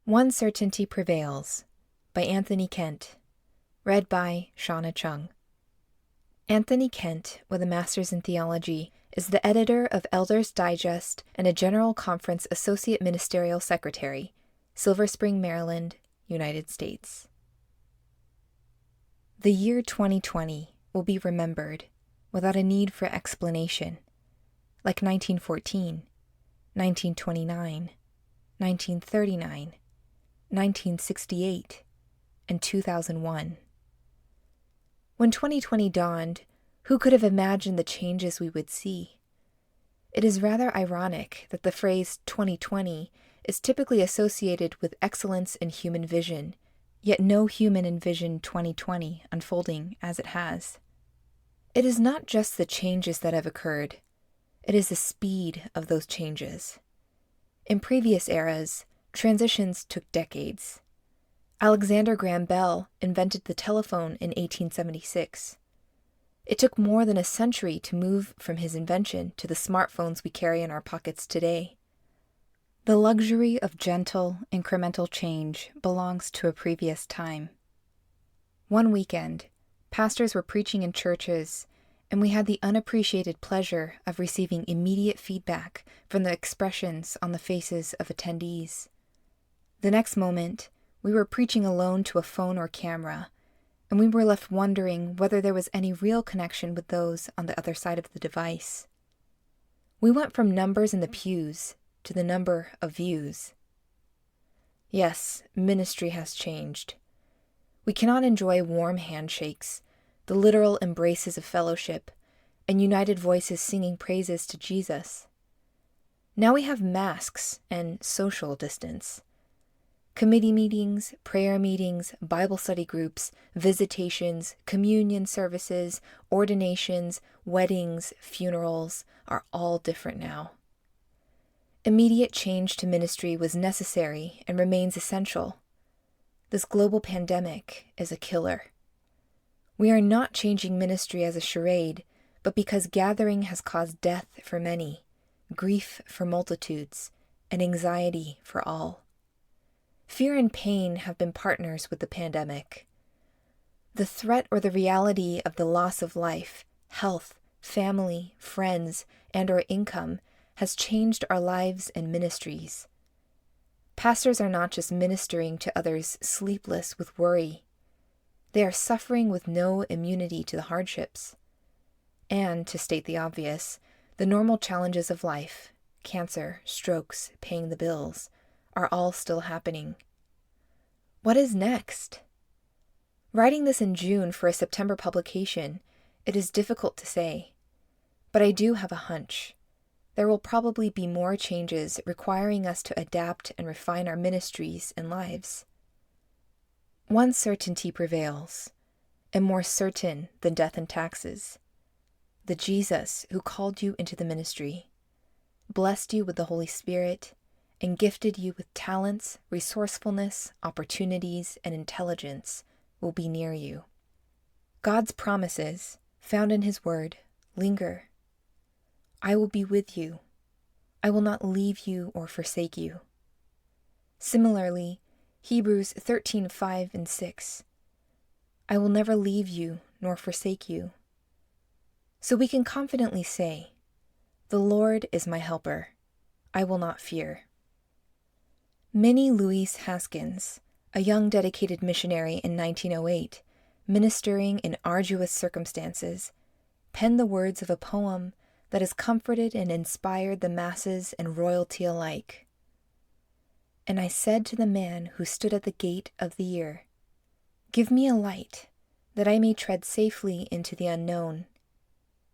One Certainty Prevails by Anthony Kent. Read by Shauna Chung. Anthony Kent, with a master's in theology, is the editor of Elders Digest and a General Conference Associate Ministerial Secretary, Silver Spring, Maryland, United States. The year 2020 will be remembered without a need for explanation, like 1914, 1929, 1939, 1968, and 2001. When 2020 dawned, who could have imagined the changes we would see? It is rather ironic that the phrase 2020 is typically associated with excellence in human vision, yet no human envisioned 2020 unfolding as it has. It is not just the changes that have occurred, it is the speed of those changes. In previous eras, transitions took decades. Alexander Graham Bell invented the telephone in 1876. It took more than a century to move from his invention to the smartphones we carry in our pockets today. The luxury of gentle, incremental change belongs to a previous time. One weekend, pastors were preaching in churches, and we had the unappreciated pleasure of receiving immediate feedback from the expressions on the faces of attendees. The next moment, we were preaching alone to a phone or camera, and we were left wondering whether there was any real connection with those on the other side of the device. We went from numbers in the pews to the number of views. Yes, ministry has changed. We cannot enjoy warm handshakes, the literal embraces of fellowship, and united voices singing praises to Jesus. Now we have masks and social distance. Committee meetings, prayer meetings, Bible study groups, visitations, communion services, ordinations, weddings, funerals are all different now. Immediate change to ministry was necessary and remains essential. This global pandemic is a killer. We are not changing ministry as a charade, but because gathering has caused death for many, grief for multitudes, and anxiety for all. Fear and pain have been partners with the pandemic. The threat or the reality of the loss of life, health, family, friends, and/or income has changed our lives and ministries. Pastors are not just ministering to others sleepless with worry. They are suffering with no immunity to the hardships. And, to state the obvious, the normal challenges of life, cancer, strokes, paying the bills, are all still happening. What is next? Writing this in June for a September publication, it is difficult to say. But I do have a hunch. There will probably be more changes requiring us to adapt and refine our ministries and lives. One certainty prevails, and more certain than death and taxes. The Jesus who called you into the ministry, blessed you with the Holy Spirit, and gifted you with talents, resourcefulness, opportunities, and intelligence will be near you. God's promises, found in His Word, linger. I will be with you. I will not leave you or forsake you. Similarly, Hebrews 13:5 and 6. I will never leave you nor forsake you. So we can confidently say, the Lord is my helper. I will not fear. Minnie Louise Haskins, a young dedicated missionary in 1908, ministering in arduous circumstances, penned the words of a poem that has comforted and inspired the masses and royalty alike. And I said to the man who stood at the gate of the year, give me a light, that I may tread safely into the unknown.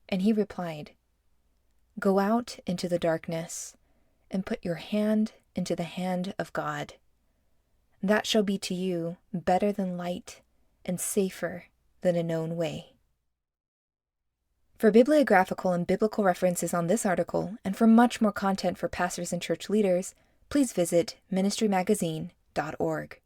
And he replied, go out into the darkness, and put your hand into the hand of God. That shall be to you better than light and safer than a known way. For bibliographical and biblical references on this article, and for much more content for pastors and church leaders, please visit ministrymagazine.org.